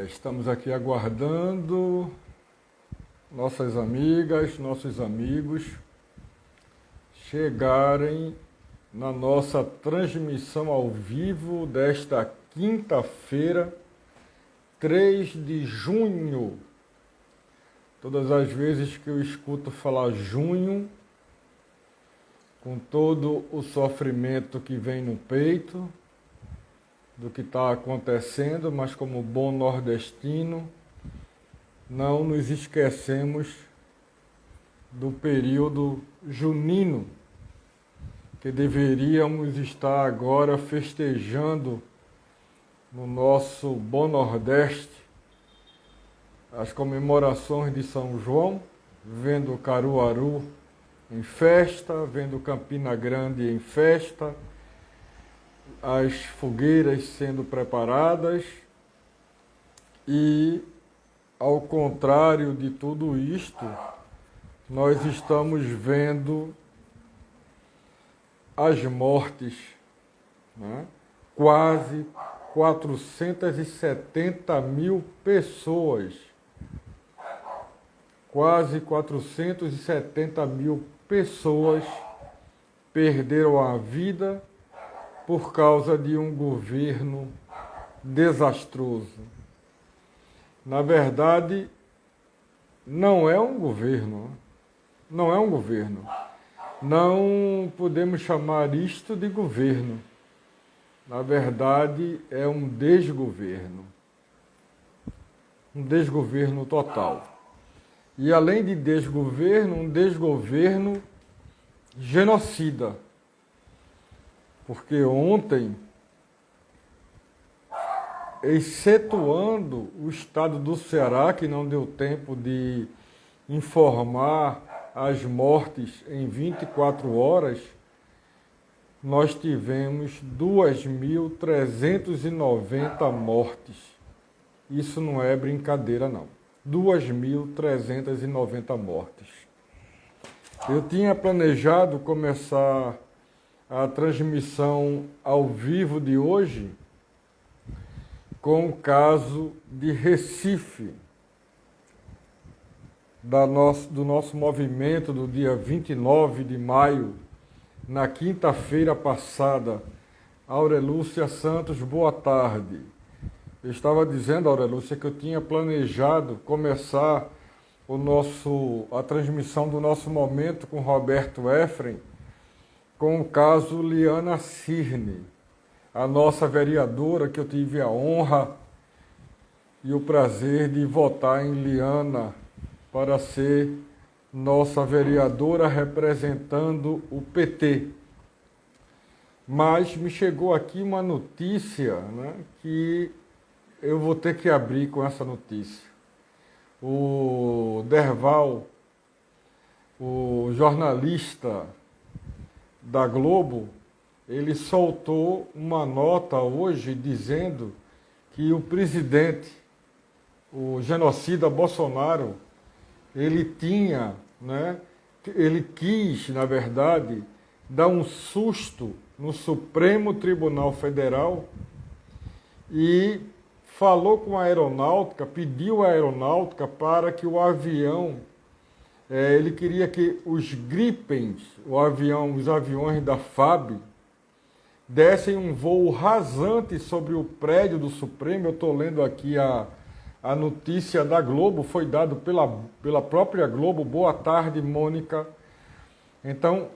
Estamos aqui aguardando nossas amigas, nossos amigos chegarem na nossa transmissão ao vivo desta quinta-feira, 3 de junho. Todas as vezes que eu escuto falar junho, com todo o sofrimento que vem no peito, do que está acontecendo, mas como bom nordestino, não nos esquecemos do período junino, que deveríamos estar agora festejando no nosso bom Nordeste as comemorações de São João, vendo Caruaru em festa, vendo Campina Grande em festa, as fogueiras sendo preparadas e, ao contrário de tudo isto, nós estamos vendo as mortes, né? Quase 470 mil pessoas, quase 470 mil pessoas perderam a vida por causa de um governo desastroso. Na verdade, não é um governo. Não podemos chamar isto de governo. Na verdade, é um desgoverno. Um desgoverno total. E além de desgoverno, um desgoverno genocida. Porque ontem, excetuando o estado do Ceará, que não deu tempo de informar as mortes em 24 horas, nós tivemos 2.390 mortes. Isso não é brincadeira, não. 2.390 mortes. Eu tinha planejado começar a transmissão ao vivo de hoje com o caso de Recife, do nosso movimento do dia 29 de maio, na quinta-feira passada. Aurelúcia Santos, boa tarde. Eu estava dizendo, Aurelúcia, que eu tinha planejado começar a transmissão do nosso momento com Roberto Efrem, com o caso Liana Cirne, a nossa vereadora, que eu tive a honra e o prazer de votar em Liana para ser nossa vereadora representando o PT. Mas me chegou aqui uma notícia, né, que eu vou ter que abrir com essa notícia. O Derval, o jornalista da Globo, ele soltou uma nota hoje dizendo que o presidente, o genocida Bolsonaro, ele quis, na verdade, dar um susto no Supremo Tribunal Federal e falou com a aeronáutica, pediu à aeronáutica para que o avião, ele queria que os Gripens, os aviões da FAB, dessem um voo rasante sobre o prédio do Supremo. Eu estou lendo aqui a notícia da Globo, foi dado pela própria Globo. Boa tarde, Mônica. Então,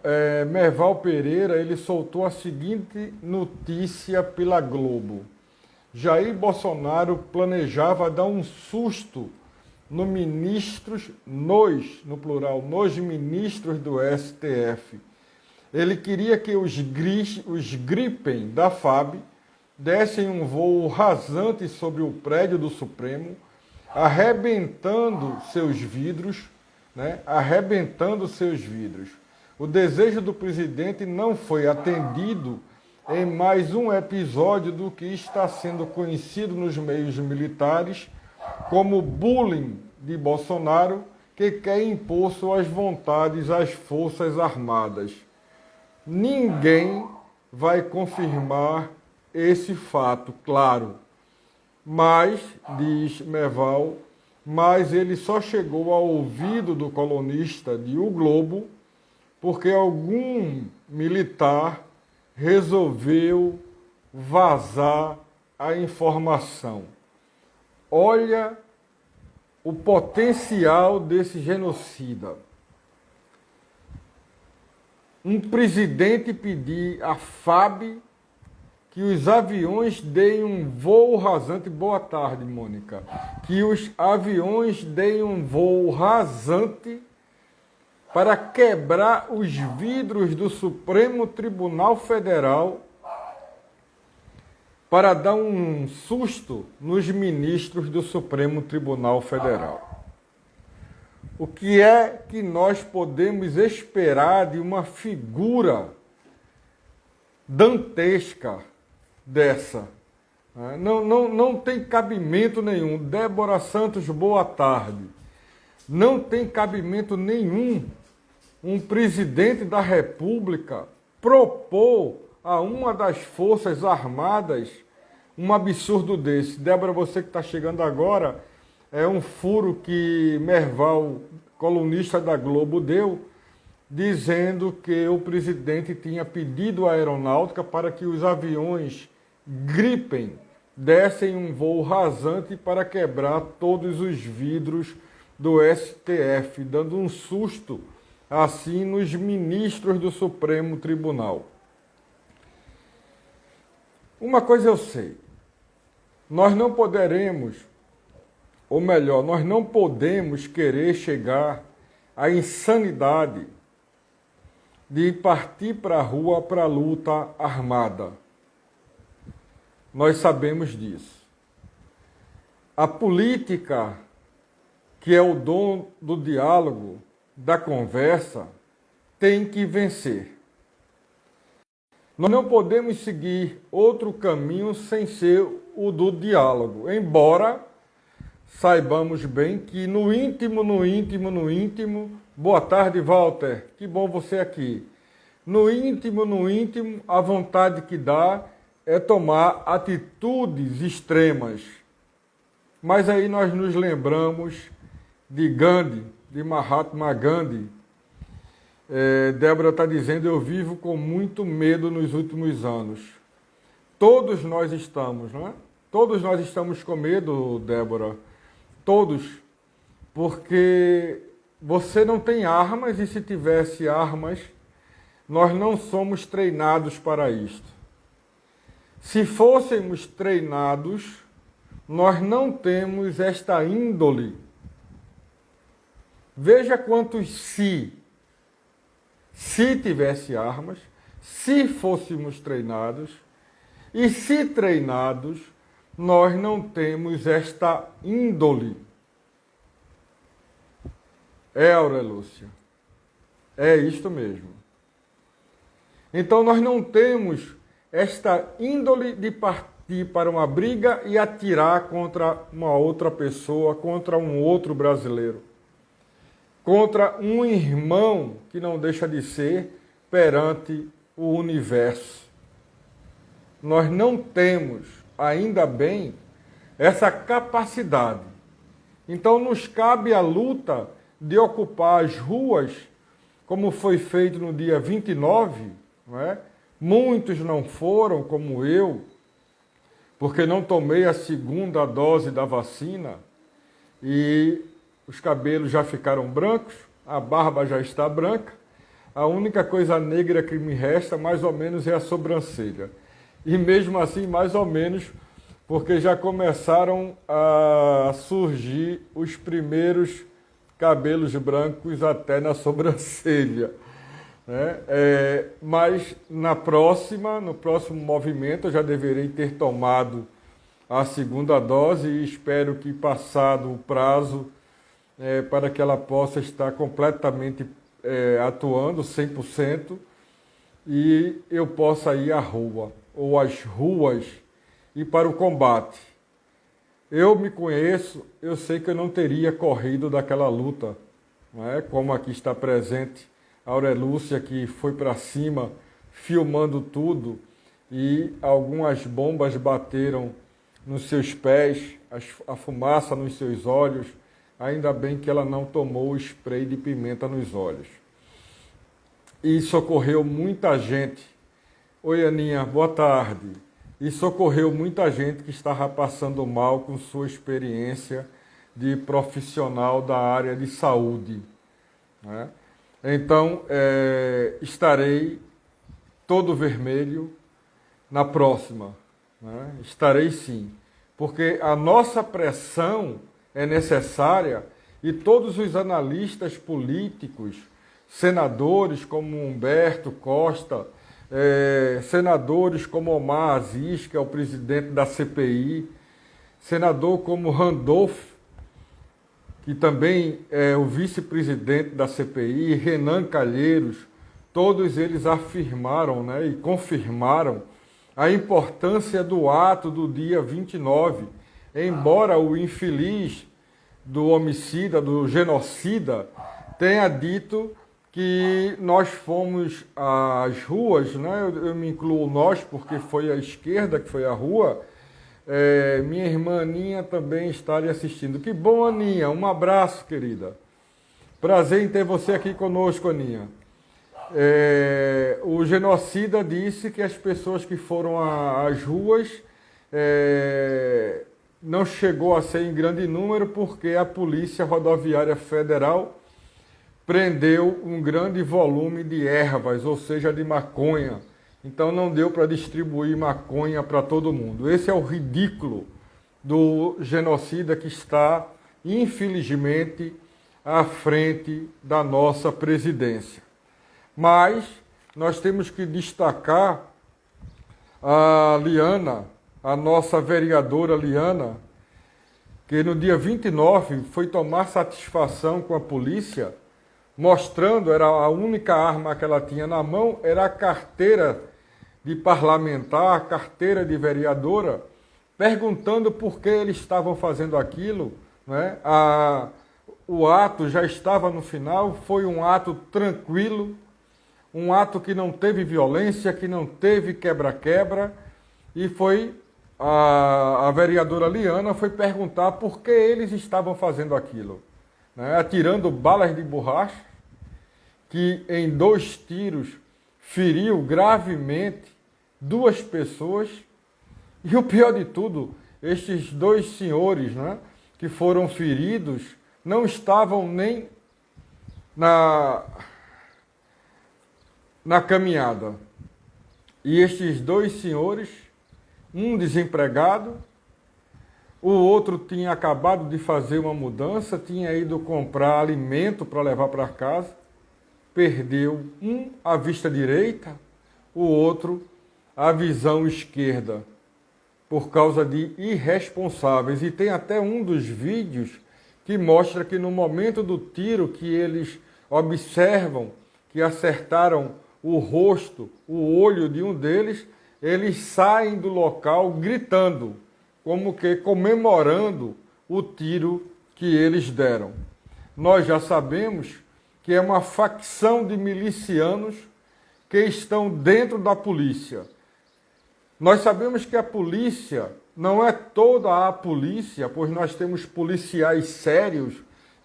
Merval Pereira, ele soltou a seguinte notícia pela Globo. Jair Bolsonaro planejava dar um susto nos ministros do STF. Ele queria que os Gripen da FAB dessem um voo rasante sobre o prédio do Supremo, arrebentando seus vidros, né? O desejo do presidente não foi atendido em mais um episódio do que está sendo conhecido nos meios militares como bullying de Bolsonaro, que quer impor suas vontades às Forças Armadas. Ninguém vai confirmar esse fato, claro, mas, diz Merval, mas ele só chegou ao ouvido do colunista de O Globo porque algum militar resolveu vazar a informação. Olha o potencial desse genocida. Um presidente pedir à FAB que os aviões deem um voo rasante. Boa tarde, Mônica. Que os aviões deem um voo rasante para quebrar os vidros do Supremo Tribunal Federal, para dar um susto nos ministros do Supremo Tribunal Federal. O que é que nós podemos esperar de uma figura dantesca dessa? Não tem cabimento nenhum. Débora Santos, boa tarde. Não tem cabimento nenhum um presidente da República propor a uma das Forças Armadas um absurdo desse. Débora, você que está chegando agora, é um furo que Merval, colunista da Globo, deu, dizendo que o presidente tinha pedido à aeronáutica para que os aviões Gripen dessem um voo rasante para quebrar todos os vidros do STF, dando um susto assim nos ministros do Supremo Tribunal. Uma coisa eu sei, nós não poderemos, ou melhor, nós não podemos querer chegar à insanidade de partir para a rua para a luta armada. Nós sabemos disso. A política, que é o dom do diálogo, da conversa, tem que vencer. Nós não podemos seguir outro caminho sem ser o do diálogo, embora saibamos bem que no íntimo, boa tarde, Walter, que bom você aqui. No íntimo, a vontade que dá é tomar atitudes extremas. Mas aí nós nos lembramos de Gandhi, de Mahatma Gandhi. Débora está dizendo, eu vivo com muito medo nos últimos anos. Todos nós estamos, não é? Todos nós estamos com medo, Débora. Todos. Porque você não tem armas e se tivesse armas, nós não somos treinados para isto. Se fôssemos treinados, nós não temos esta índole. Veja quantos se tivesse armas, se fôssemos treinados, e se treinados, nós não temos esta índole. Aurelúcia, é isto mesmo. Então nós não temos esta índole de partir para uma briga e atirar contra uma outra pessoa, contra um outro brasileiro, contra um irmão que não deixa de ser perante o universo. Nós não temos, ainda bem, essa capacidade. Então nos cabe a luta de ocupar as ruas, como foi feito no dia 29, não é? Muitos não foram, como eu, porque não tomei a segunda dose da vacina e os cabelos já ficaram brancos, a barba já está branca, a única coisa negra que me resta, mais ou menos, é a sobrancelha. E mesmo assim, mais ou menos, porque já começaram a surgir os primeiros cabelos brancos até na sobrancelha. Né? Mas no próximo movimento, eu já deverei ter tomado a segunda dose e espero que, passado o prazo, para que ela possa estar completamente atuando 100% e eu possa ir à rua, ou às ruas, e para o combate. Eu me conheço, eu sei que eu não teria corrido daquela luta, não é? Como aqui está presente a Aurelúcia, que foi para cima filmando tudo e algumas bombas bateram nos seus pés, a fumaça nos seus olhos. Ainda bem que ela não tomou o spray de pimenta nos olhos. E socorreu muita gente. Oi, Aninha, boa tarde. E socorreu muita gente que estava passando mal com sua experiência de profissional da área de saúde, né? Então, estarei todo vermelho na próxima, né? Estarei sim, porque a nossa pressão é necessária e todos os analistas políticos, senadores como Humberto Costa, senadores como Omar Aziz, que é o presidente da CPI, senador como Randolph, que também é o vice-presidente da CPI, Renan Calheiros, todos eles afirmaram, né, e confirmaram a importância do ato do dia 29, embora o infeliz do homicida, do genocida, tenha dito que nós fomos às ruas, né? Eu me incluo nós, porque foi a esquerda que foi à rua. Minha irmã Aninha também está ali assistindo. Que bom, Aninha. Um abraço, querida. Prazer em ter você aqui conosco, Aninha. O genocida disse que as pessoas que foram às ruas não chegou a ser em grande número porque a Polícia Rodoviária Federal prendeu um grande volume de ervas, ou seja, de maconha. Então não deu para distribuir maconha para todo mundo. Esse é o ridículo do genocida que está, infelizmente, à frente da nossa presidência. Mas nós temos que destacar a Liana, a nossa vereadora Liana, que no dia 29 foi tomar satisfação com a polícia, mostrando, era a única arma que ela tinha na mão, era a carteira de parlamentar, a carteira de vereadora, perguntando por que eles estavam fazendo aquilo, né? O ato já estava no final, foi um ato tranquilo, um ato que não teve violência, que não teve quebra-quebra, e foi a vereadora Liana foi perguntar por que eles estavam fazendo aquilo, né? Atirando balas de borracha, que em 2 tiros feriu gravemente 2 pessoas, e o pior de tudo, estes 2 senhores, né, que foram feridos não estavam nem na caminhada. E estes 2 senhores, um desempregado, o outro tinha acabado de fazer uma mudança, tinha ido comprar alimento para levar para casa, perdeu a vista direita, o outro a visão esquerda, por causa de irresponsáveis. E tem até um dos vídeos que mostra que no momento do tiro que eles observam que acertaram o rosto, o olho de um deles, eles saem do local gritando, como que comemorando o tiro que eles deram. Nós já sabemos que é uma facção de milicianos que estão dentro da polícia. Nós sabemos que a polícia não é toda a polícia, pois nós temos policiais sérios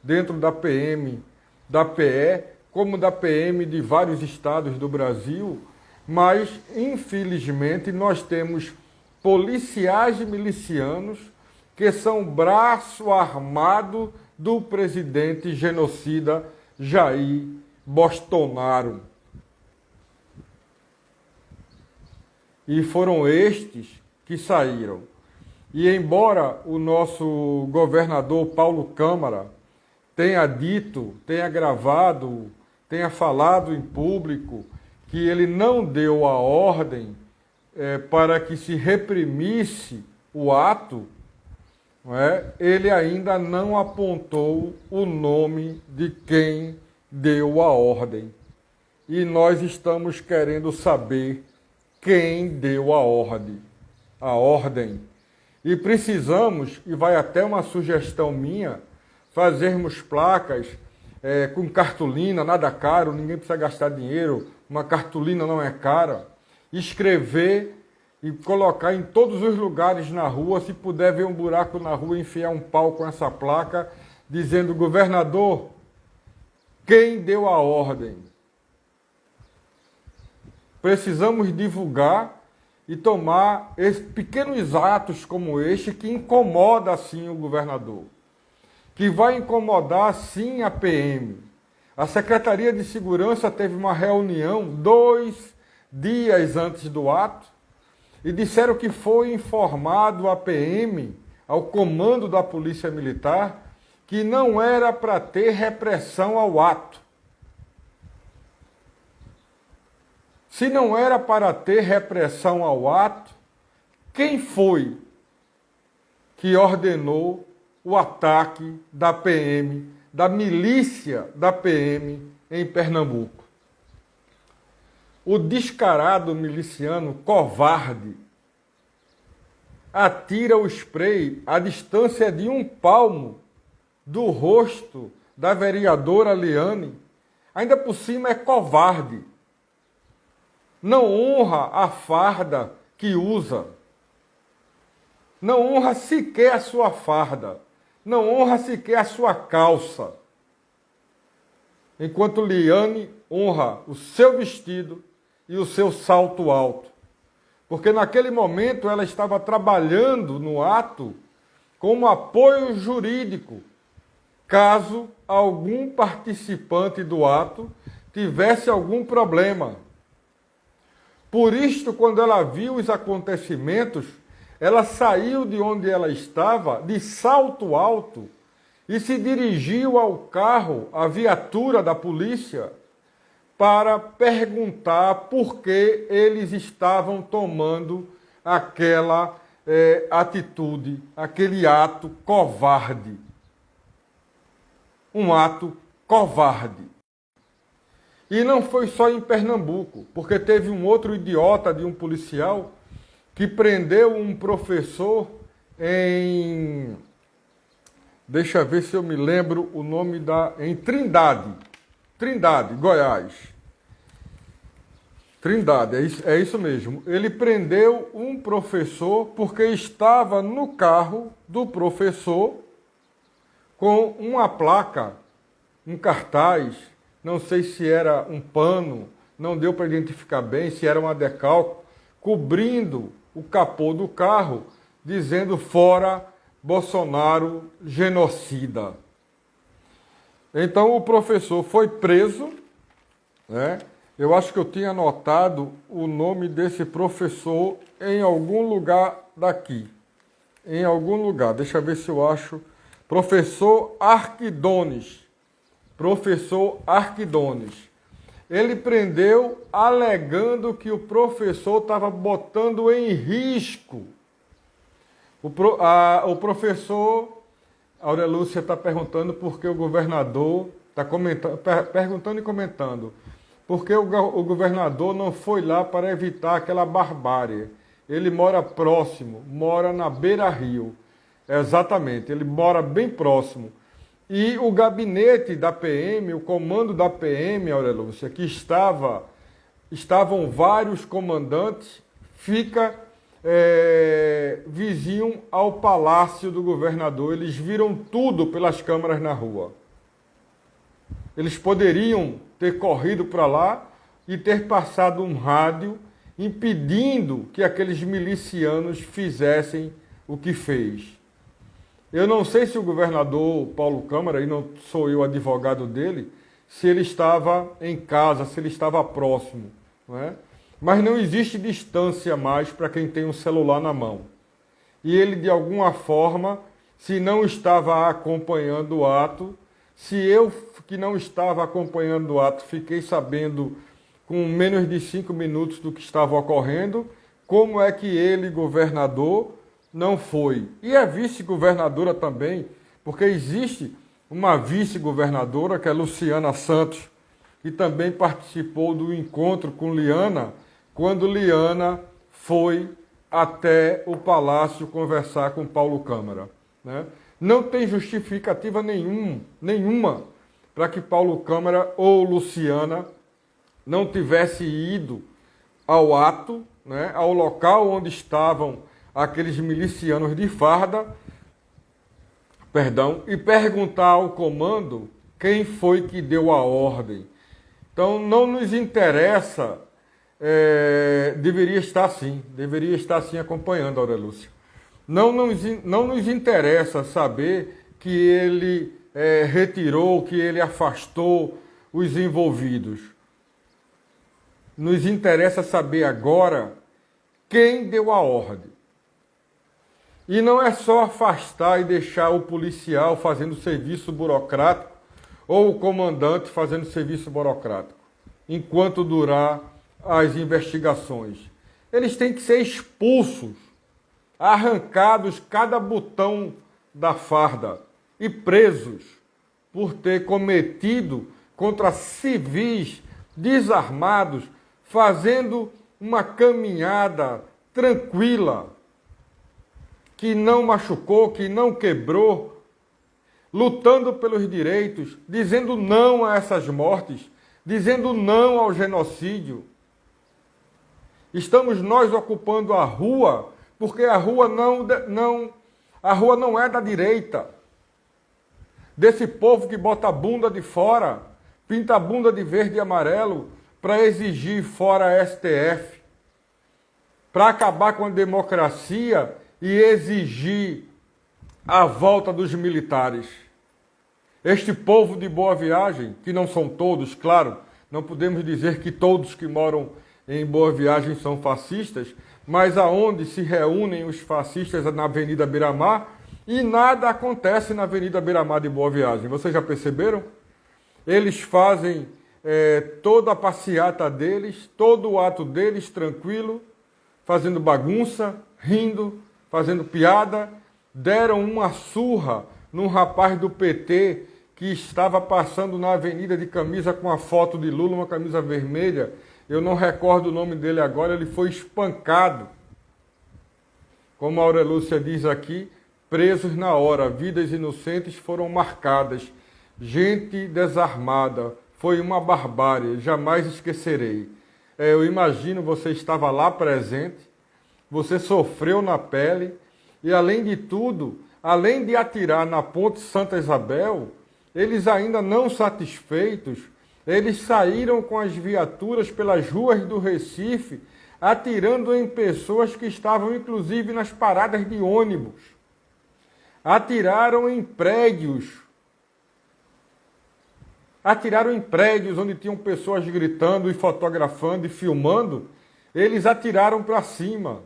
dentro da PM, da PE, como da PM de vários estados do Brasil, mas, infelizmente, nós temos policiais milicianos que são braço armado do presidente genocida Jair Bolsonaro. E foram estes que saíram. E embora o nosso governador Paulo Câmara tenha dito, tenha gravado, tenha falado em público que ele não deu a ordem para que se reprimisse o ato, não é? Ele ainda não apontou o nome de quem deu a ordem. E nós estamos querendo saber quem deu a ordem. E precisamos, e vai até uma sugestão minha, fazermos placas com cartolina, nada caro, ninguém precisa gastar dinheiro, uma cartolina não é cara, escrever e colocar em todos os lugares na rua, se puder ver um buraco na rua, enfiar um pau com essa placa, dizendo: governador, quem deu a ordem? Precisamos divulgar e tomar pequenos atos como este que incomoda sim o governador, que vai incomodar sim a PM. A Secretaria de Segurança teve uma reunião 2 dias antes do ato e disseram que foi informado a PM, ao comando da Polícia Militar, que não era para ter repressão ao ato. Se não era para ter repressão ao ato, quem foi que ordenou o ataque da PM, da milícia da PM em Pernambuco? O descarado miliciano covarde atira o spray à distância de 1 palmo do rosto da vereadora Liane. Ainda por cima é covarde. Não honra a farda que usa. Não honra sequer a sua farda. Não honra sequer a sua calça. Enquanto Liane honra o seu vestido e o seu salto alto. Porque naquele momento ela estava trabalhando no ato como apoio jurídico, caso algum participante do ato tivesse algum problema. Por isto, quando ela viu os acontecimentos, ela saiu de onde ela estava, de salto alto, e se dirigiu ao carro, à viatura da polícia, para perguntar por que eles estavam tomando aquela atitude, aquele ato covarde. Um ato covarde. E não foi só em Pernambuco, porque teve um outro idiota de um policial que prendeu um professor em... Deixa eu ver se eu me lembro o nome em Trindade, Goiás. Trindade, é isso mesmo. Ele prendeu um professor porque estava no carro do professor com uma placa, um cartaz, não sei se era um pano, não deu para identificar bem, se era uma decalque, cobrindo o capô do carro, dizendo: fora Bolsonaro genocida. Então o professor foi preso, né? Eu acho que eu tinha anotado o nome desse professor em algum lugar daqui. Em algum lugar, deixa eu ver se eu acho. Professor Arquidones. Professor Arquidones. Ele prendeu alegando que o professor estava botando em risco. O professor, a Aurélia Lúcia está perguntando por que o governador, está perguntando e comentando, por que o governador não foi lá para evitar aquela barbárie. Ele mora próximo, mora na beira-rio. Exatamente, ele mora bem próximo. E o gabinete da PM, o comando da PM, Aurélia Lúcia, que estavam vários comandantes, fica vizinho ao palácio do governador. Eles viram tudo pelas câmeras na rua. Eles poderiam ter corrido para lá e ter passado um rádio impedindo que aqueles milicianos fizessem o que fez. Eu não sei se o governador Paulo Câmara, e não sou eu advogado dele, se ele estava em casa, se ele estava próximo, não é? Mas não existe distância mais para quem tem um celular na mão. E ele, de alguma forma, se não estava acompanhando o ato, se eu que não estava acompanhando o ato fiquei sabendo com menos de 5 minutos do que estava ocorrendo, como é que ele, governador, não foi? E a vice-governadora também, porque existe uma vice-governadora, que é Luciana Santos, que também participou do encontro com Liana, quando Liana foi até o palácio conversar com Paulo Câmara, né? Não tem justificativa nenhuma para que Paulo Câmara ou Luciana não tivesse ido ao ato né, ao local onde estavam aqueles milicianos de farda, e perguntar ao comando quem foi que deu a ordem. Então, não nos interessa, deveria estar sim acompanhando, Aurelúcia. Não nos interessa saber que ele retirou, que ele afastou os envolvidos. Nos interessa saber agora quem deu a ordem. E não é só afastar e deixar o policial fazendo serviço burocrático ou o comandante fazendo serviço burocrático, enquanto durar as investigações. Eles têm que ser expulsos, arrancados cada botão da farda e presos por ter cometido contra civis desarmados, fazendo uma caminhada tranquila, que não machucou, que não quebrou, lutando pelos direitos, dizendo não a essas mortes, dizendo não ao genocídio. Estamos nós ocupando a rua, porque a rua não é da direita. Desse povo que bota a bunda de fora, pinta a bunda de verde e amarelo, para exigir fora a STF, para acabar com a democracia e exigir a volta dos militares. Este povo de Boa Viagem, que não são todos, claro, não podemos dizer que todos que moram em Boa Viagem são fascistas, mas aonde se reúnem os fascistas na Avenida Beira-Mar e nada acontece na Avenida Beira-Mar de Boa Viagem. Vocês já perceberam? Eles fazem toda a passeata deles, todo o ato deles tranquilo, fazendo bagunça, rindo, fazendo piada, deram uma surra num rapaz do PT que estava passando na avenida de camisa com a foto de Lula, uma camisa vermelha. Eu não recordo o nome dele agora, ele foi espancado. Como a Aurelúcia diz aqui, presos na hora, vidas inocentes foram marcadas. Gente desarmada, foi uma barbárie, jamais esquecerei. Eu imagino, você estava lá presente, você sofreu na pele e, além de tudo, além de atirar na Ponte Santa Isabel, eles ainda não satisfeitos, eles saíram com as viaturas pelas ruas do Recife, atirando em pessoas que estavam inclusive nas paradas de ônibus. Atiraram em prédios onde tinham pessoas gritando e fotografando e filmando. Eles atiraram para cima.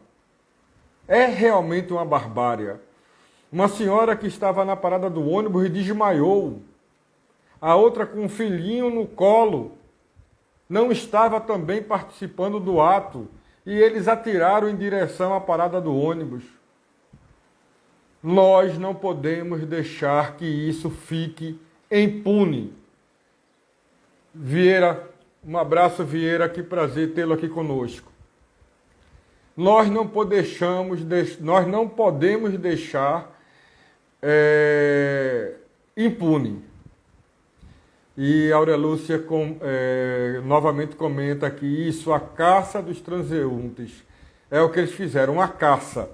É realmente uma barbárie. Uma senhora que estava na parada do ônibus e desmaiou. A outra com um filhinho no colo não estava também participando do ato. E eles atiraram em direção à parada do ônibus. Nós não podemos deixar que isso fique impune. Vieira, um abraço, Vieira, que prazer tê-lo aqui conosco. Nós não podemos deixar impune. E a Aurelúcia novamente comenta aqui isso, a caça dos transeuntes. É o que eles fizeram, uma caça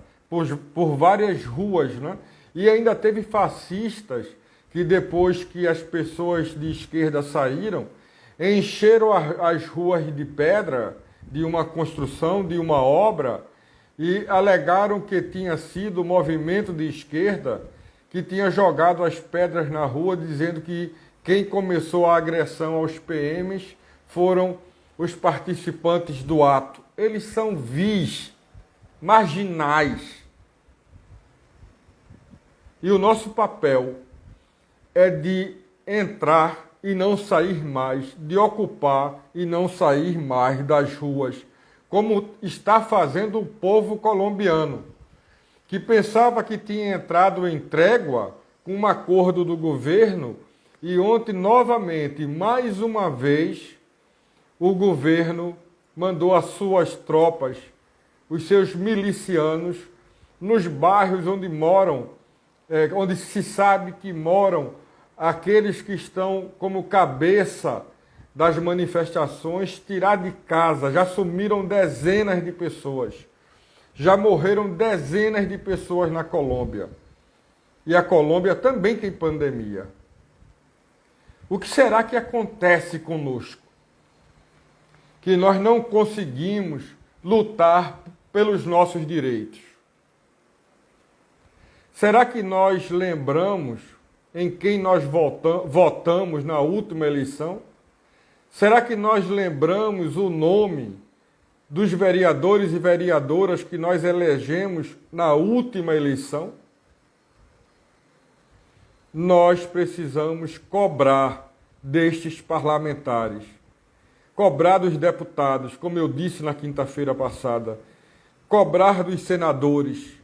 por várias ruas, né? E ainda teve fascistas que, depois que as pessoas de esquerda saíram, encheram as ruas de pedra de uma construção, de uma obra, e alegaram que tinha sido o movimento de esquerda que tinha jogado as pedras na rua, dizendo que quem começou a agressão aos PMs foram os participantes do ato. Eles são vis, marginais. E o nosso papel é de entrar e não sair mais, de ocupar e não sair mais das ruas, como está fazendo o povo colombiano, que pensava que tinha entrado em trégua com um acordo do governo, e ontem, novamente, mais uma vez, o governo mandou as suas tropas, os seus milicianos, nos bairros onde moram, onde se sabe que moram aqueles que estão como cabeça das manifestações, tirar de casa. Já sumiram dezenas de pessoas. Já morreram dezenas de pessoas na Colômbia. E a Colômbia também tem pandemia. O que será que acontece conosco? Que nós não conseguimos lutar pelos nossos direitos. Será que nós lembramos em quem nós votamos na última eleição? Será que nós lembramos o nome dos vereadores e vereadoras que nós elegemos na última eleição? Nós precisamos cobrar destes parlamentares, cobrar dos deputados, como eu disse na quinta-feira passada, cobrar dos senadores,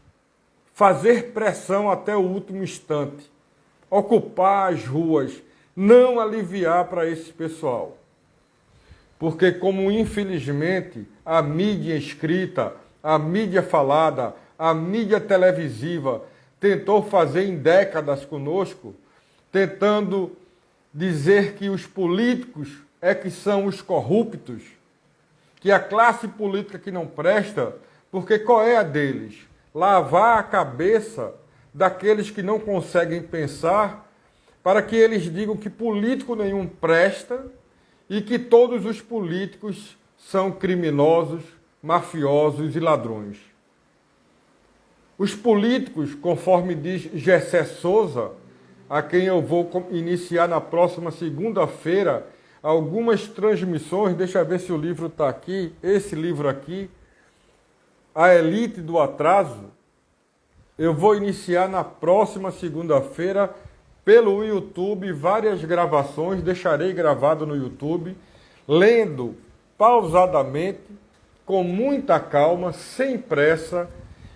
fazer pressão até o último instante, ocupar as ruas, não aliviar para esse pessoal. Porque como infelizmente a mídia escrita, a mídia falada, a mídia televisiva tentou fazer em décadas conosco, tentando dizer que os políticos é que são os corruptos, que a classe política que não presta, porque qual é a deles? Lavar a cabeça daqueles que não conseguem pensar, para que eles digam que político nenhum presta e que todos os políticos são criminosos, mafiosos e ladrões. Os políticos, conforme diz Gessé Souza, a quem eu vou iniciar na próxima segunda-feira, algumas transmissões, deixa eu ver se o livro está aqui, esse livro aqui, A Elite do Atraso, eu vou iniciar na próxima segunda-feira pelo YouTube, várias gravações, deixarei gravado no YouTube, lendo pausadamente, com muita calma, sem pressa,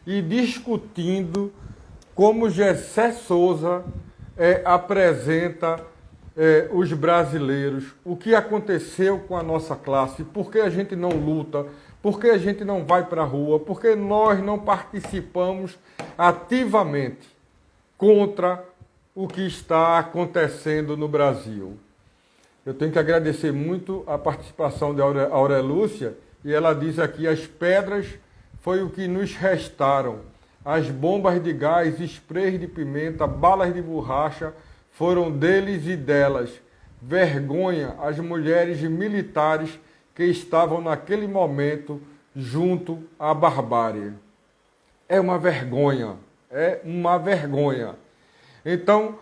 e discutindo como Gessé Souza apresenta os brasileiros, o que aconteceu com a nossa classe, por que a gente não luta, por que a gente não vai para a rua, por que nós não participamos ativamente contra o que está acontecendo no Brasil. Eu tenho que agradecer muito a participação de Aurelúcia, e ela diz aqui, as pedras foi o que nos restaram. As bombas de gás, sprays de pimenta, balas de borracha foram deles e delas. Vergonha as mulheres militares que estavam naquele momento junto à barbárie. É uma vergonha, é uma vergonha. Então,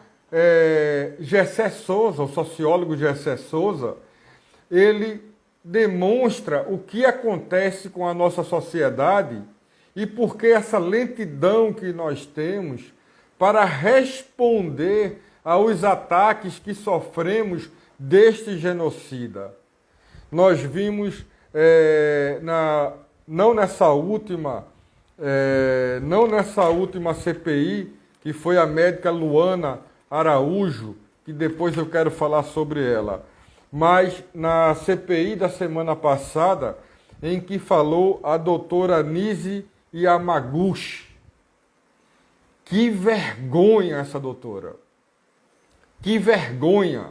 Gessé Souza, o sociólogo Gessé Souza, ele demonstra o que acontece com a nossa sociedade e por que essa lentidão que nós temos para responder aos ataques que sofremos deste genocida. Nós vimos, não nessa última CPI, que foi a médica Luana Araújo, que depois eu quero falar sobre ela, mas na CPI da semana passada, em que falou a doutora Nise Yamaguchi. Que vergonha essa doutora! Que vergonha!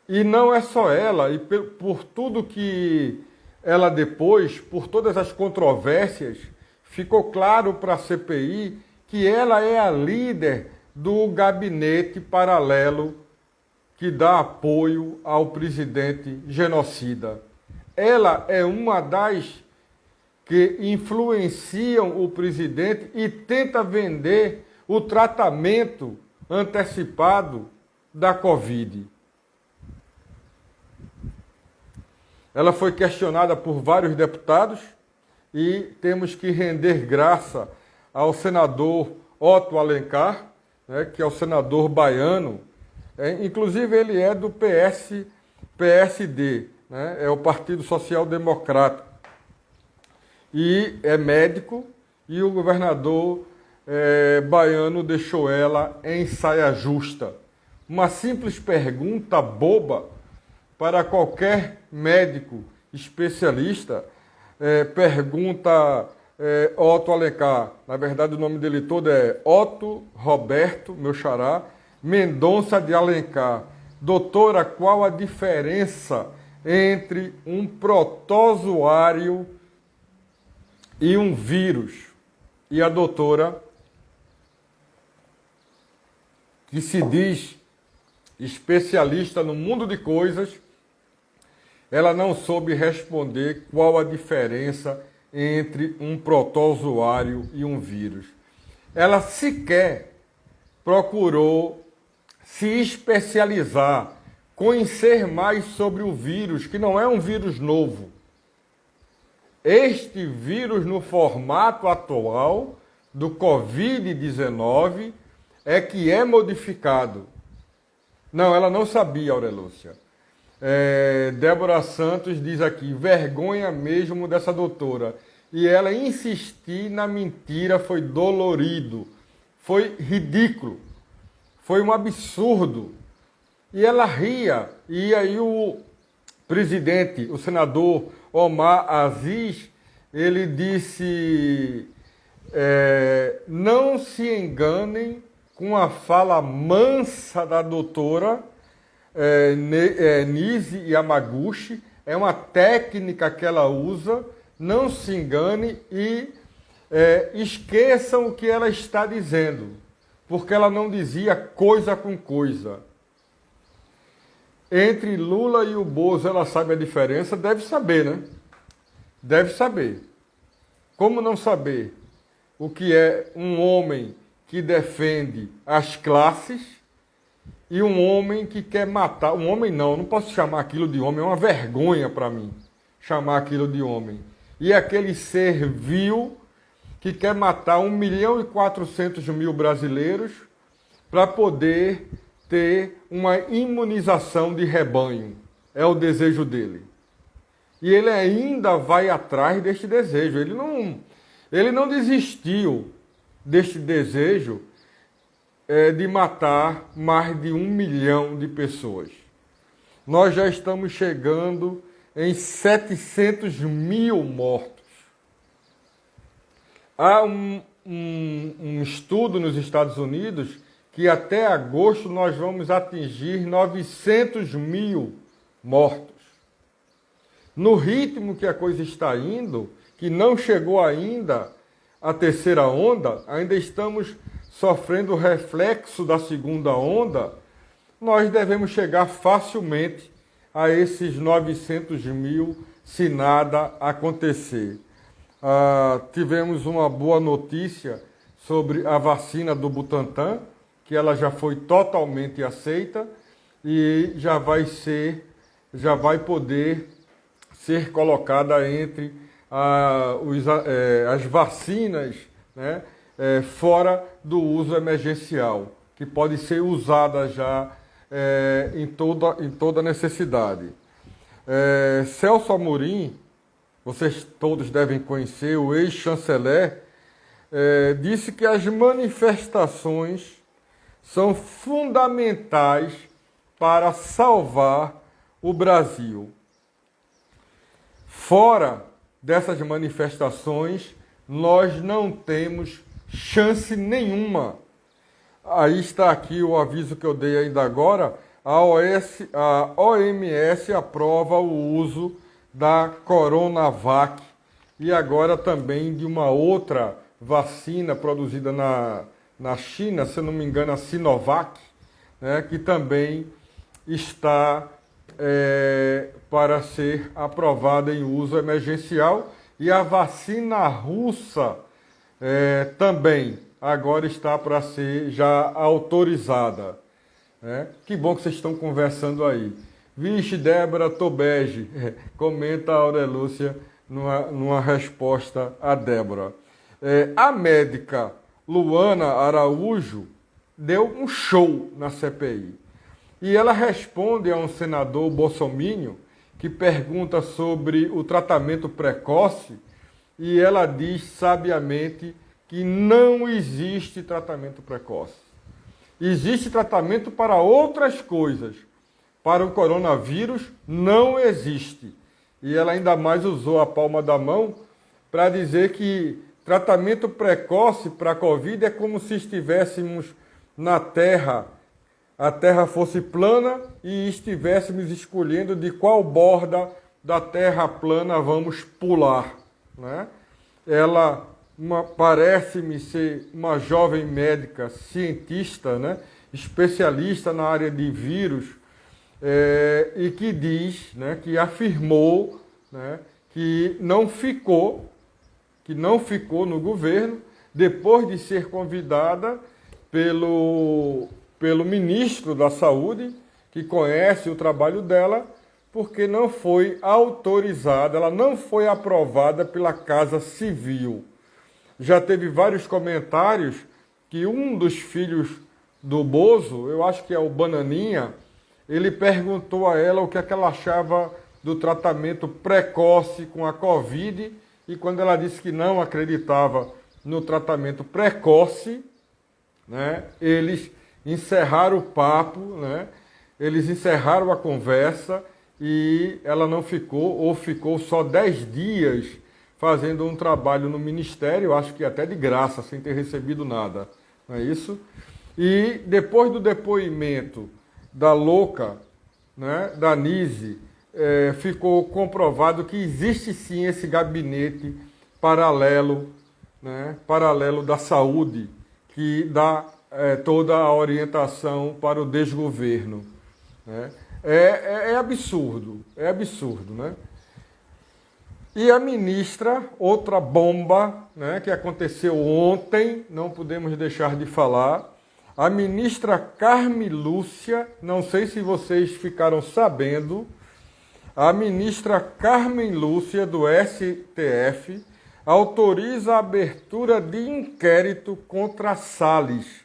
E não é só ela, e por tudo que ela depois, por todas as controvérsias, ficou claro para a CPI que ela é a líder do gabinete paralelo que dá apoio ao presidente genocida. Ela é uma das que influenciam o presidente e tenta vender o tratamento antecipado da Covid. Ela foi questionada por vários deputados e temos que render graça ao senador Otto Alencar, né, que é o senador baiano. Inclusive ele é do PSD, né, é o Partido Social Democrata. E é médico, e o governador baiano deixou ela em saia justa. Uma simples pergunta boba para qualquer médico especialista, pergunta Otto Alencar, na verdade o nome dele todo é Otto Roberto, meu xará, Mendonça de Alencar. doutora, qual a diferença entre um protozoário e um vírus? E a doutora, que se diz especialista no mundo de coisas, ela não soube responder qual a diferença entre um protozoário e um vírus. Ela sequer procurou se especializar, conhecer mais sobre o vírus, que não é um vírus novo. Este vírus, no formato atual do Covid-19, é que é modificado. Não, ela não sabia, Aurelúcia. Débora Santos diz aqui, vergonha mesmo dessa doutora. E ela insistir na mentira foi dolorido, foi ridículo, foi um absurdo. E ela ria. E aí o presidente, o senador Omar Aziz, ele disse, não se enganem com a fala mansa da doutora Nise Yamaguchi, é uma técnica que ela usa, não se engane e esqueçam o que ela está dizendo, porque ela não dizia coisa com coisa. Entre Lula e o Bozo, ela sabe a diferença? Deve saber, né? Deve saber. Como não saber o que é um homem que defende as classes e um homem que quer matar? Um homem não posso chamar aquilo de homem, é uma vergonha para mim chamar aquilo de homem. E aquele ser vil que quer matar 1.400.000 brasileiros para poder ter uma imunização de rebanho. É o desejo dele. E ele ainda vai atrás deste desejo. Ele não desistiu deste desejo de matar mais de 1 milhão de pessoas. Nós já estamos chegando em 700.000 mortos. Há um estudo nos Estados Unidos que até agosto nós vamos atingir 900.000 mortos. No ritmo que a coisa está indo, que não chegou ainda a terceira onda, ainda estamos sofrendo o reflexo da segunda onda, nós devemos chegar facilmente a esses 900.000 se nada acontecer. Tivemos uma boa notícia sobre a vacina do Butantan, que ela já foi totalmente aceita e já vai poder ser colocada entre as vacinas, né, fora do uso emergencial, que pode ser usada já em toda necessidade. Celso Amorim, vocês todos devem conhecer, o ex-chanceler, disse que as manifestações são fundamentais para salvar o Brasil. Fora dessas manifestações, nós não temos chance nenhuma. Aí está aqui o aviso que eu dei ainda agora, a OMS aprova o uso da Coronavac e agora também de uma outra vacina produzida na China, se eu não me engano, a Sinovac, né, que também está para ser aprovada em uso emergencial, e a vacina russa também agora está para ser já autorizada. Né? Que bom que vocês estão conversando aí. Vixe, Débora Tobege, comenta a Aurelúcia numa resposta a Débora. A médica Luana Araújo deu um show na CPI. E ela responde a um senador bolsominion que pergunta sobre o tratamento precoce, e ela diz sabiamente que não existe tratamento precoce. Existe tratamento para outras coisas. Para o coronavírus, não existe. E ela ainda mais usou a palma da mão para dizer que tratamento precoce para a Covid é como se estivéssemos na Terra a terra fosse plana e estivéssemos escolhendo de qual borda da terra plana vamos pular, né? Ela parece-me ser uma jovem médica, cientista, né? Especialista na área de vírus, e que diz, né, que afirmou, né, que não ficou no governo depois de ser convidada pelo ministro da Saúde, que conhece o trabalho dela, porque não foi autorizada, ela não foi aprovada pela Casa Civil. Já teve vários comentários que um dos filhos do Bozo, eu acho que é o Bananinha, ele perguntou a ela o que é que ela achava do tratamento precoce com a Covid, e quando ela disse que não acreditava no tratamento precoce, né, eles encerraram o papo, né, eles encerraram a conversa e ela não ficou, ou ficou só 10 dias fazendo um trabalho no ministério, acho que até de graça, sem ter recebido nada, não é isso? E depois do depoimento da louca, né, da Nise, ficou comprovado que existe sim esse gabinete paralelo, né, paralelo da saúde, que dá toda a orientação para o desgoverno, né? É absurdo, né? E a ministra, outra bomba, né, que aconteceu ontem, não podemos deixar de falar, a ministra Carmen Lúcia, não sei se vocês ficaram sabendo, a ministra Carmen Lúcia, do STF, autoriza a abertura de inquérito contra Salles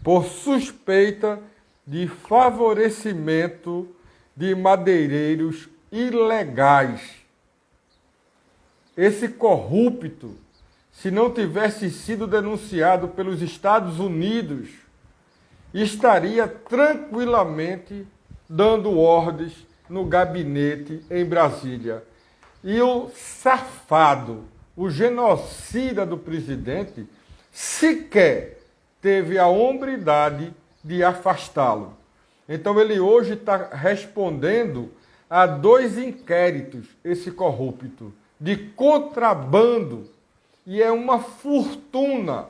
por suspeita de favorecimento de madeireiros ilegais. Esse corrupto, se não tivesse sido denunciado pelos Estados Unidos, estaria tranquilamente dando ordens no gabinete em Brasília. E o safado, o genocida do presidente, sequer teve a hombridade de afastá-lo. Então ele hoje está respondendo a 2 inquéritos, esse corrupto, de contrabando, e é uma fortuna.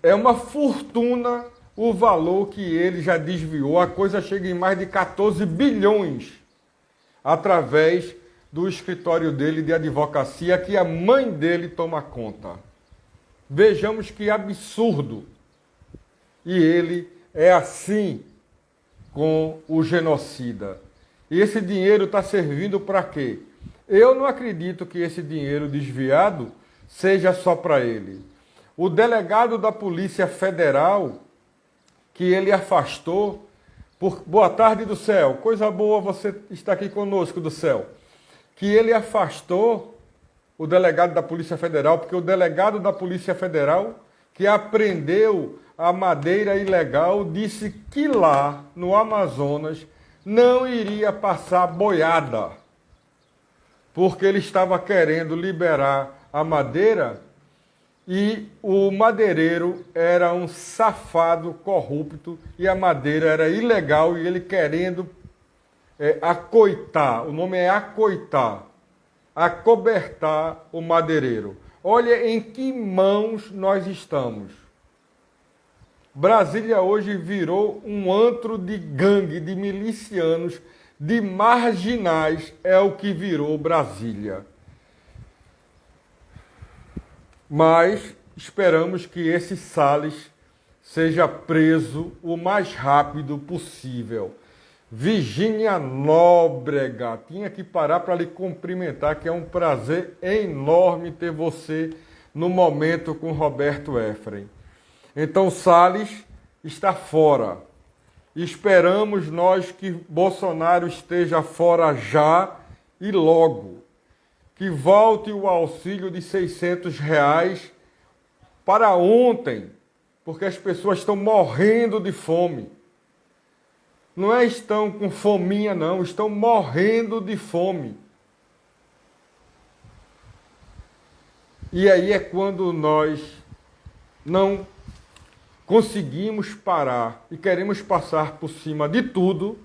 É uma fortuna o valor que ele já desviou. A coisa chega em mais de 14 bilhões através do escritório dele de advocacia, que a mãe dele toma conta. Vejamos que absurdo. E ele é assim com o genocida. E esse dinheiro está servindo para quê? Eu não acredito que esse dinheiro desviado seja só para ele. O delegado da Polícia Federal, que ele afastou, boa tarde do céu, coisa boa você estar aqui conosco do céu, que ele afastou o delegado da Polícia Federal, porque o delegado da Polícia Federal, que apreendeu a madeira ilegal, disse que lá no Amazonas não iria passar boiada, porque ele estava querendo liberar a madeira e o madeireiro era um safado corrupto e a madeira era ilegal e ele querendo acoitar, o nome é acoitar, acobertar o madeireiro. Olha em que mãos nós estamos. Brasília hoje virou um antro de gangue, de milicianos, de marginais, é o que virou Brasília. Mas esperamos que esse Salles seja preso o mais rápido possível. Virgínia Nóbrega, tinha que parar para lhe cumprimentar, que é um prazer enorme ter você no momento com Roberto Efraim. Então Salles está fora. Esperamos nós que Bolsonaro esteja fora já e logo. Que volte o auxílio de R$600 para ontem, porque as pessoas estão morrendo de fome. Não é estão com fominha, não, estão morrendo de fome. E aí é quando nós não conseguimos parar e queremos passar por cima de tudo,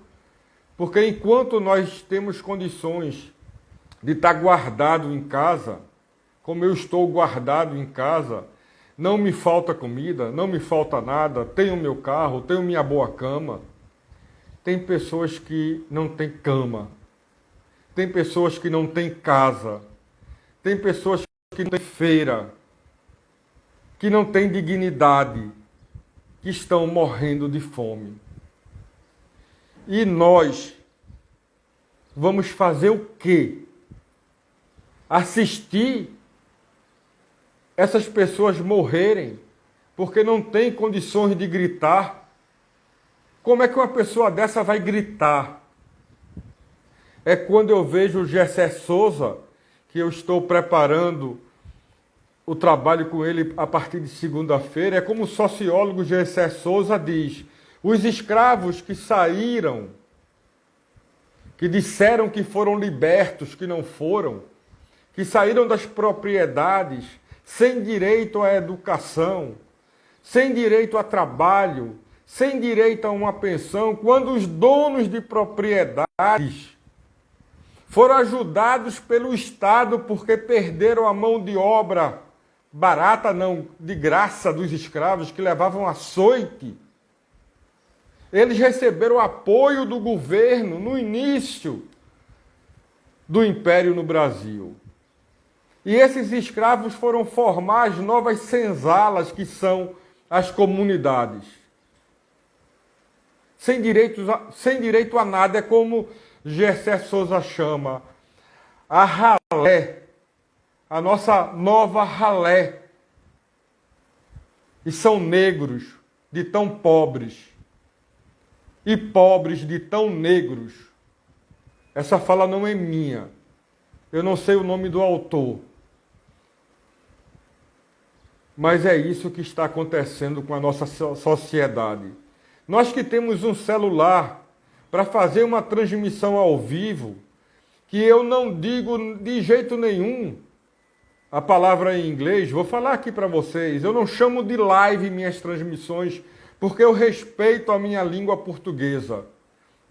porque enquanto nós temos condições de estar guardado em casa, como eu estou guardado em casa, não me falta comida, não me falta nada, tenho meu carro, tenho minha boa cama. Tem pessoas que não têm cama, tem pessoas que não têm casa, tem pessoas que não têm feira, que não têm dignidade, que estão morrendo de fome. E nós vamos fazer o quê? Assistir essas pessoas morrerem porque não tem condições de gritar? Como é que uma pessoa dessa vai gritar? É quando eu vejo o Gessé Souza, que eu estou preparando o trabalho com ele a partir de segunda-feira, é como o sociólogo Gessé Souza diz: os escravos que saíram, que disseram que foram libertos, que não foram, que saíram das propriedades sem direito à educação, sem direito a trabalho, sem direito a uma pensão, quando os donos de propriedades foram ajudados pelo Estado porque perderam a mão de obra barata, não, de graça dos escravos que levavam açoite. Eles receberam apoio do governo no início do Império no Brasil. E esses escravos foram formar as novas senzalas, que são as comunidades. Sem direito a nada, é como Gessé Souza chama a ralé, a nossa nova ralé. E são negros de tão pobres, e pobres de tão negros. Essa fala não é minha. Eu não sei o nome do autor. Mas é isso que está acontecendo com a nossa sociedade. Nós que temos um celular para fazer uma transmissão ao vivo, que eu não digo de jeito nenhum a palavra em inglês, vou falar aqui para vocês, eu não chamo de live minhas transmissões, porque eu respeito a minha língua portuguesa.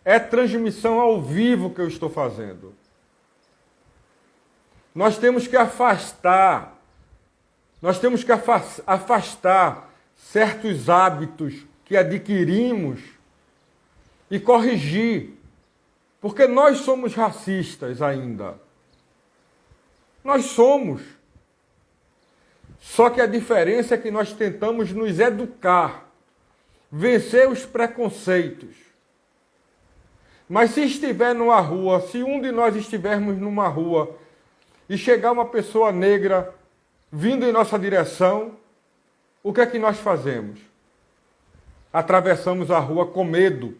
É transmissão ao vivo que eu estou fazendo. Nós temos que afastar certos hábitos que adquirimos e corrigir, porque nós somos racistas ainda. Nós somos. Só que a diferença é que nós tentamos nos educar, vencer os preconceitos. Mas se estiver numa rua, se um de nós estivermos numa rua e chegar uma pessoa negra vindo em nossa direção, o que é que nós fazemos? Atravessamos a rua com medo.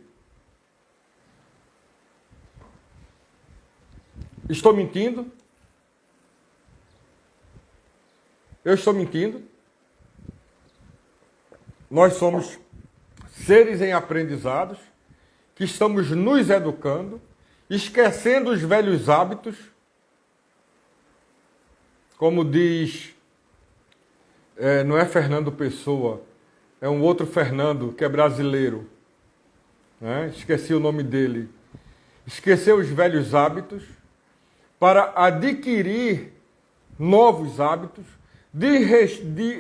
Estou mentindo? Eu estou mentindo? Nós somos seres em aprendizados, que estamos nos educando, esquecendo os velhos hábitos, como diz, não é Fernando Pessoa, é um outro Fernando que é brasileiro, né? Esqueci o nome dele. Esquecer os velhos hábitos para adquirir novos hábitos de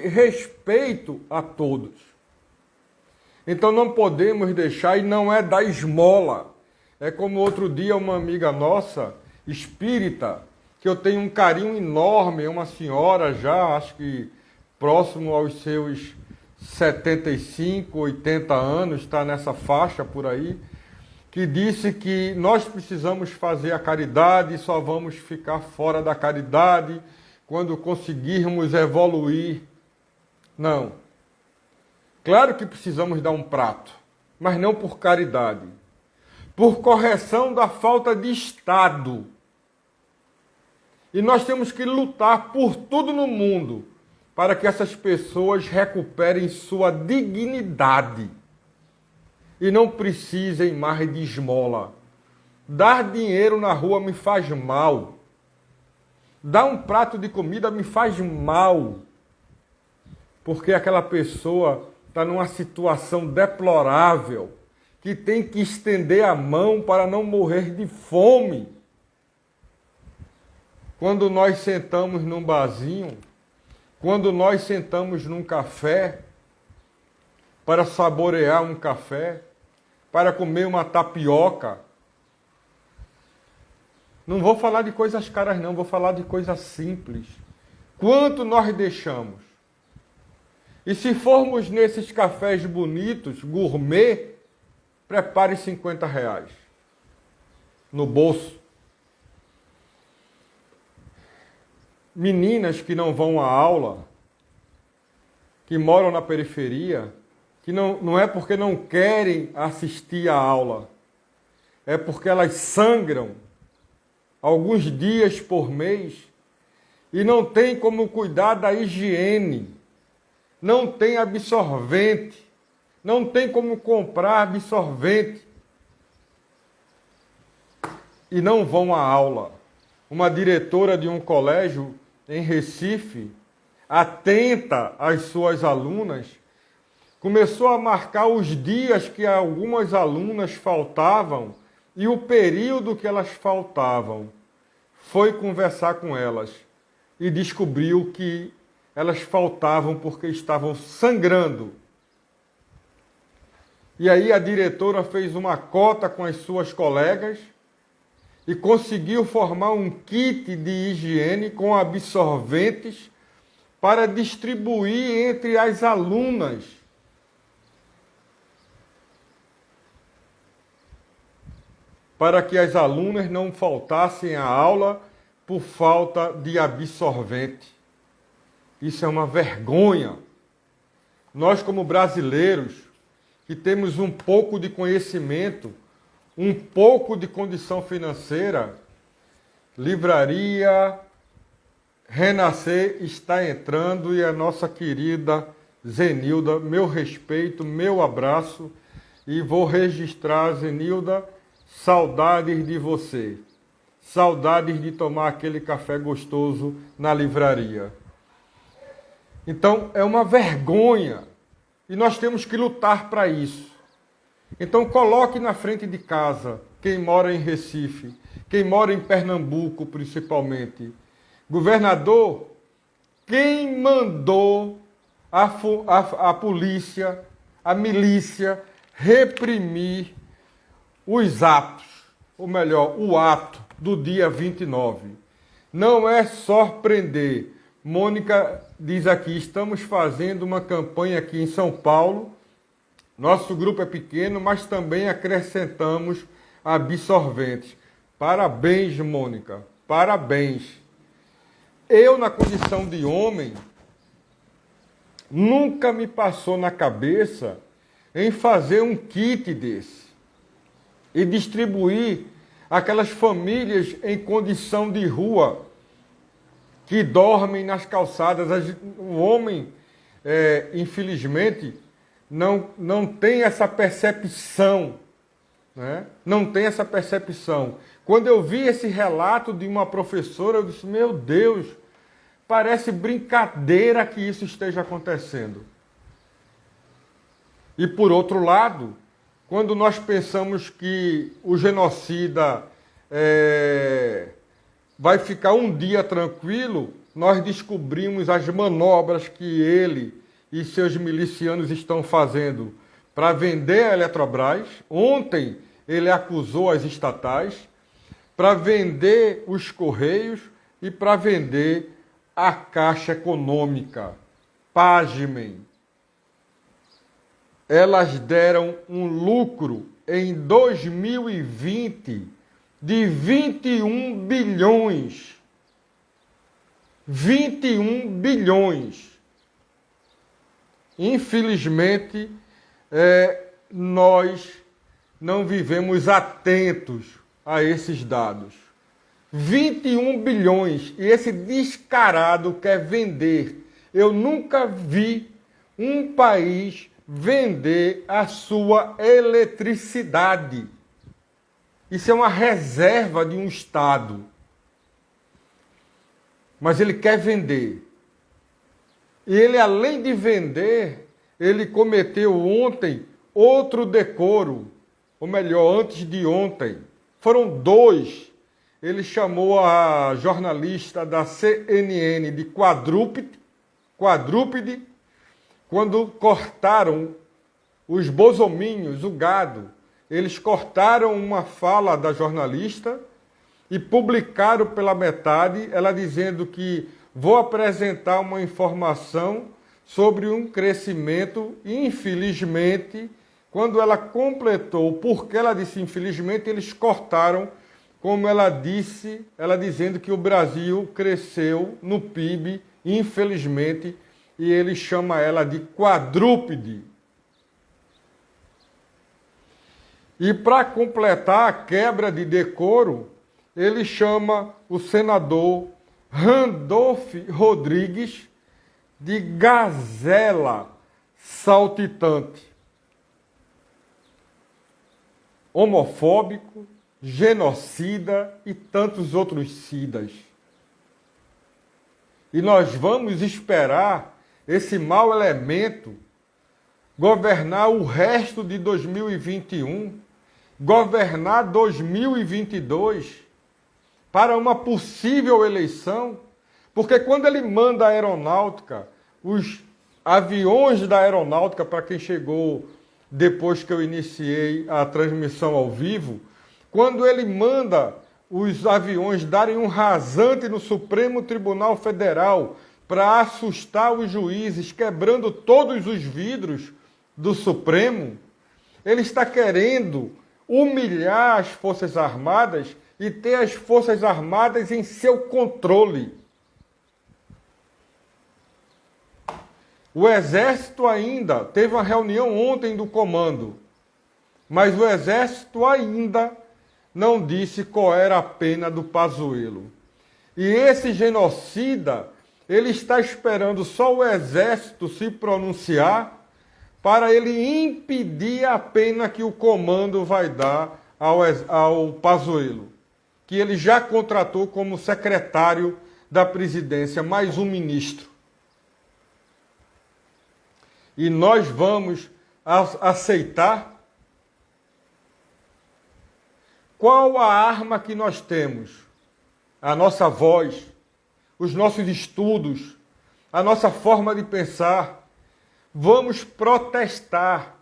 respeito a todos. Então não podemos deixar, e não é dar esmola. É como outro dia uma amiga nossa, espírita, que eu tenho um carinho enorme, é uma senhora já, acho que próximo aos seus 75, 80 anos, está nessa faixa por aí, que disse que nós precisamos fazer a caridade e só vamos ficar fora da caridade quando conseguirmos evoluir. Não. Claro que precisamos dar um prato, mas não por caridade. Por correção da falta de Estado. E nós temos que lutar por tudo no mundo para que essas pessoas recuperem sua dignidade e não precisem mais de esmola. Dar dinheiro na rua me faz mal. Dar um prato de comida me faz mal. Porque aquela pessoa está numa situação deplorável, que tem que estender a mão para não morrer de fome. Quando nós sentamos num barzinho, quando nós sentamos num café, para saborear um café, para comer uma tapioca, não vou falar de coisas caras não, vou falar de coisas simples. Quanto nós deixamos? E se formos nesses cafés bonitos, gourmet, prepare R$50 no bolso. Meninas que não vão à aula, que moram na periferia, que não é porque não querem assistir à aula, é porque elas sangram alguns dias por mês e não tem como cuidar da higiene, não tem absorvente, não tem como comprar absorvente e não vão à aula. Uma diretora de um colégio em Recife, atenta às suas alunas, começou a marcar os dias que algumas alunas faltavam e o período que elas faltavam. Foi conversar com elas e descobriu que elas faltavam porque estavam sangrando. E aí a diretora fez uma cota com as suas colegas e conseguiu formar um kit de higiene com absorventes para distribuir entre as alunas. Para que as alunas não faltassem à aula por falta de absorvente. Isso é uma vergonha. Nós, como brasileiros, que temos um pouco de conhecimento, um pouco de condição financeira, Livraria Renascer está entrando e a nossa querida Zenilda, meu respeito, meu abraço, e vou registrar, Zenilda, saudades de você, saudades de tomar aquele café gostoso na livraria. Então, é uma vergonha e nós temos que lutar para isso. Então, coloque na frente de casa quem mora em Recife, quem mora em Pernambuco, principalmente. Governador, quem mandou a polícia, a milícia, reprimir os atos, ou melhor, o ato do dia 29? Não é só prender. Mônica diz aqui, estamos fazendo uma campanha aqui em São Paulo. Nosso grupo é pequeno, mas também acrescentamos absorventes. Parabéns, Mônica, parabéns. Eu, na condição de homem, nunca me passou na cabeça em fazer um kit desse e distribuir aquelas famílias em condição de rua que dormem nas calçadas. O homem, infelizmente, não tem essa percepção, né? Não tem essa percepção. Quando eu vi esse relato de uma professora, eu disse, meu Deus, parece brincadeira que isso esteja acontecendo. E por outro lado, quando nós pensamos que o genocida vai ficar um dia tranquilo, nós descobrimos as manobras que ele e seus milicianos estão fazendo para vender a Eletrobras. Ontem ele acusou as estatais, para vender os Correios e para vender a Caixa Econômica. Pasmem. Elas deram um lucro em 2020 de 21 bilhões. 21 bilhões. Infelizmente, nós não vivemos atentos a esses dados. 21 bilhões. E esse descarado quer vender. Eu nunca vi um país vender a sua eletricidade. Isso é uma reserva de um Estado. Mas ele quer vender. E ele, além de vender, ele cometeu ontem outro decoro, ou melhor, antes de ontem. Foram dois. Ele chamou a jornalista da CNN de quadrúpede, quando cortaram os bolsominions, o gado. Eles cortaram uma fala da jornalista e publicaram pela metade, ela dizendo que vou apresentar uma informação sobre um crescimento, infelizmente, quando ela completou, porque ela disse infelizmente, eles cortaram, como ela disse, ela dizendo que o Brasil cresceu no PIB, infelizmente, e ele chama ela de quadrúpede. E para completar a quebra de decoro, ele chama o senador Randolph Rodrigues de gazela saltitante, homofóbico, genocida e tantos outros sidas. E nós vamos esperar esse mau elemento governar o resto de 2021, governar 2022 para uma possível eleição, porque quando ele manda a aeronáutica, os aviões da aeronáutica, para quem chegou depois que eu iniciei a transmissão ao vivo, quando ele manda os aviões darem um rasante no Supremo Tribunal Federal para assustar os juízes, quebrando todos os vidros do Supremo, ele está querendo humilhar as Forças Armadas e ter as Forças Armadas em seu controle. O Exército ainda teve uma reunião ontem do comando, mas o Exército ainda não disse qual era a pena do Pazuello. E esse genocida, ele está esperando só o Exército se pronunciar para ele impedir a pena que o comando vai dar ao Pazuello, que ele já contratou como secretário da presidência, mais um ministro. E nós vamos aceitar? Qual a arma que nós temos? A nossa voz, os nossos estudos, a nossa forma de pensar. Vamos protestar.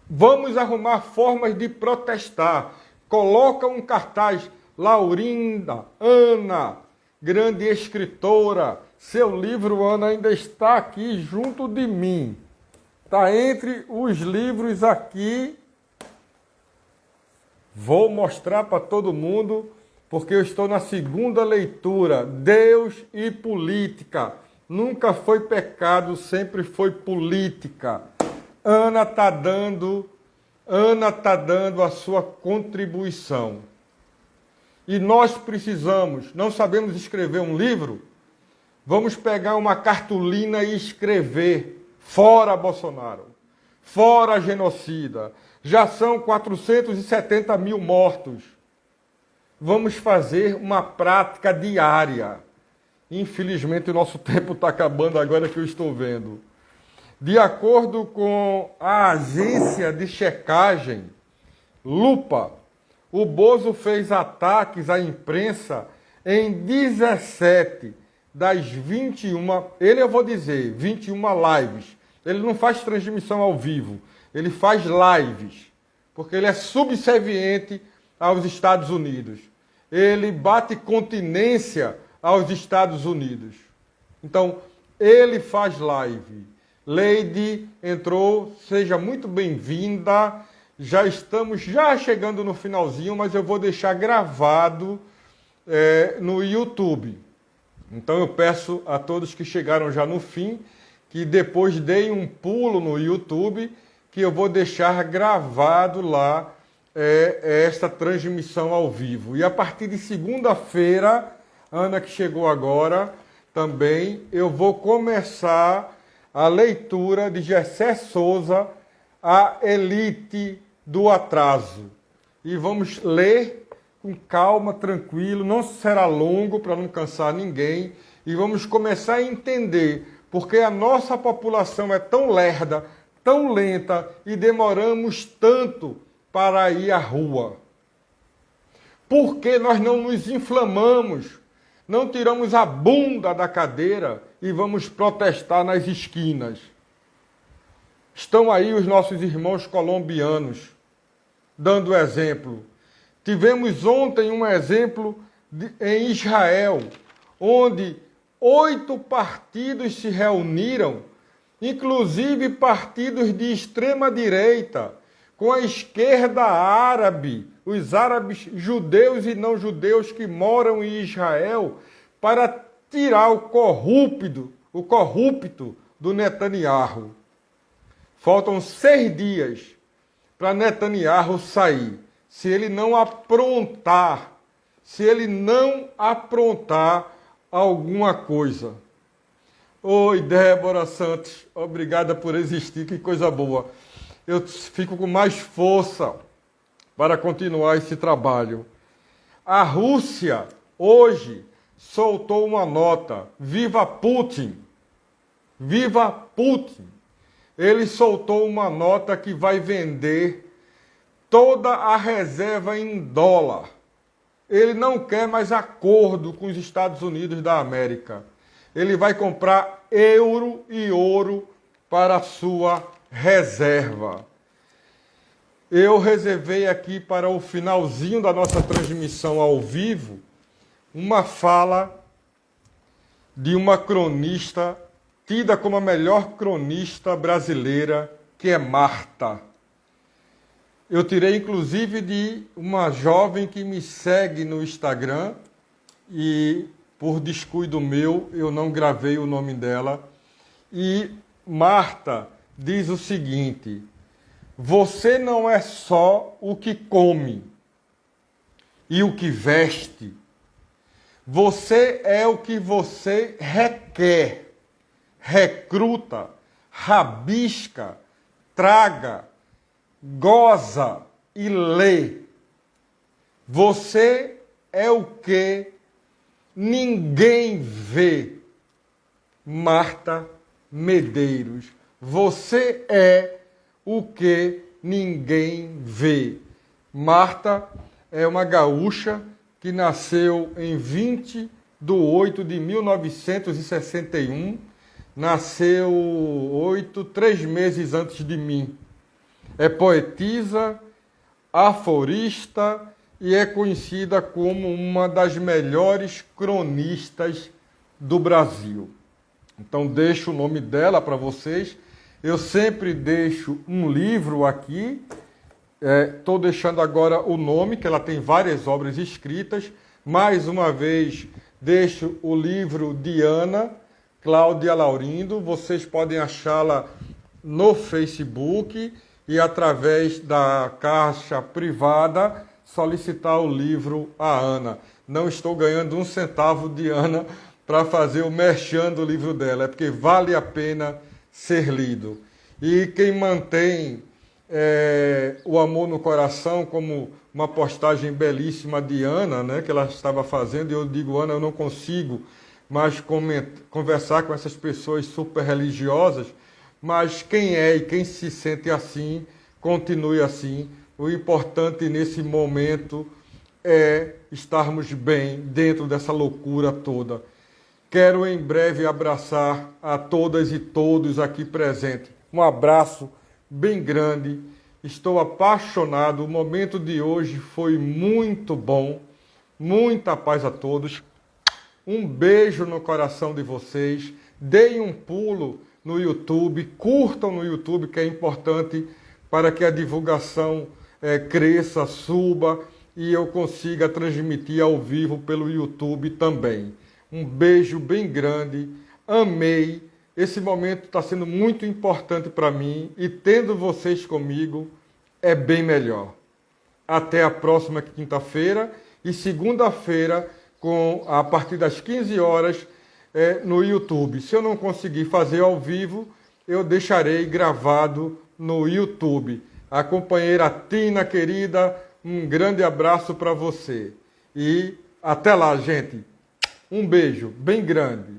Vamos arrumar formas de protestar. Coloca um cartaz, Laurinda, Ana, grande escritora. Seu livro, Ana, ainda está aqui junto de mim. Está entre os livros aqui. Vou mostrar para todo mundo, porque eu estou na segunda leitura. Deus e política. Nunca foi pecado, sempre foi política. Ana está dando a sua contribuição. E nós precisamos, não sabemos escrever um livro, vamos pegar uma cartolina e escrever: fora Bolsonaro, fora genocida. Já são 470 mil mortos. Vamos fazer uma prática diária. Infelizmente, o nosso tempo está acabando agora que eu estou vendo. De acordo com a agência de checagem Lupa, o Bozo fez ataques à imprensa em 17 das 21, eu vou dizer, 21 lives. Ele não faz transmissão ao vivo, ele faz lives, porque ele é subserviente aos Estados Unidos. Ele bate continência aos Estados Unidos. Então, ele faz live. Lady entrou, seja muito bem-vinda. Já estamos chegando no finalzinho, mas eu vou deixar gravado no YouTube. Então eu peço a todos que chegaram já no fim, que depois deem um pulo no YouTube, que eu vou deixar gravado lá esta transmissão ao vivo. E a partir de segunda-feira, Ana que chegou agora, também eu vou começar a leitura de Gessé Souza, A Elite do Atraso. E vamos ler com calma, tranquilo, não será longo para não cansar ninguém. E vamos começar a entender porque a nossa população é tão lerda, tão lenta e demoramos tanto para ir à rua? Por que nós não nos inflamamos, não tiramos a bunda da cadeira e vamos protestar nas esquinas? Estão aí os nossos irmãos colombianos dando exemplo. Tivemos ontem um exemplo em Israel, onde 8 partidos se reuniram, inclusive partidos de extrema-direita, com a esquerda árabe, os árabes judeus e não judeus que moram em Israel, para tirar o corrupto do Netanyahu. Faltam 6 dias para Netanyahu sair. Se ele não aprontar alguma coisa. Oi, Débora Santos, obrigada por existir, que coisa boa. Eu fico com mais força para continuar esse trabalho. A Rússia, hoje, soltou uma nota. Viva Putin! Viva Putin! Ele soltou uma nota que vai vender toda a reserva em dólar. Ele não quer mais acordo com os Estados Unidos da América. Ele vai comprar euro e ouro para a sua reserva. Eu reservei aqui para o finalzinho da nossa transmissão ao vivo uma fala de uma cronista tida como a melhor cronista brasileira, que é Marta. Eu tirei, inclusive, de uma jovem que me segue no Instagram e, por descuido meu, eu não gravei o nome dela. E Marta diz o seguinte: você não é só o que come e o que veste. Você é o que você requer, recruta, rabisca, traga, goza e lê. Você é o que ninguém vê. Marta Medeiros. Você é o que ninguém vê. Marta é uma gaúcha que nasceu em 20 de 8 de 1961. Nasceu 3 meses antes de mim. É poetisa, aforista e é conhecida como uma das melhores cronistas do Brasil. Então deixo o nome dela para vocês. Eu sempre deixo um livro aqui. Estou deixando agora o nome, que ela tem várias obras escritas. Mais uma vez, deixo o livro de Ana Cláudia Laurindo. Vocês podem achá-la no Facebook e através da caixa privada solicitar o livro a Ana. Não estou ganhando um centavo de Ana para fazer o merchan do livro dela, é porque vale a pena ser lido. E quem mantém o amor no coração, como uma postagem belíssima de Ana, né, que ela estava fazendo, e eu digo, Ana, eu não consigo mais conversar com essas pessoas super religiosas, mas quem é e quem se sente assim, continue assim. O importante nesse momento é estarmos bem dentro dessa loucura toda. Quero em breve abraçar a todas e todos aqui presentes. Um abraço bem grande. Estou apaixonado. O momento de hoje foi muito bom. Muita paz a todos. Um beijo no coração de vocês. Deem um pulo no YouTube, curtam no YouTube, que é importante para que a divulgação cresça, suba e eu consiga transmitir ao vivo pelo YouTube também. Um beijo bem grande, amei, esse momento está sendo muito importante para mim e tendo vocês comigo é bem melhor. Até a próxima quinta-feira e segunda-feira, a partir das 15 horas, no YouTube. Se eu não conseguir fazer ao vivo, eu deixarei gravado no YouTube. A companheira Tina, querida, um grande abraço para você. E até lá, gente. Um beijo bem grande.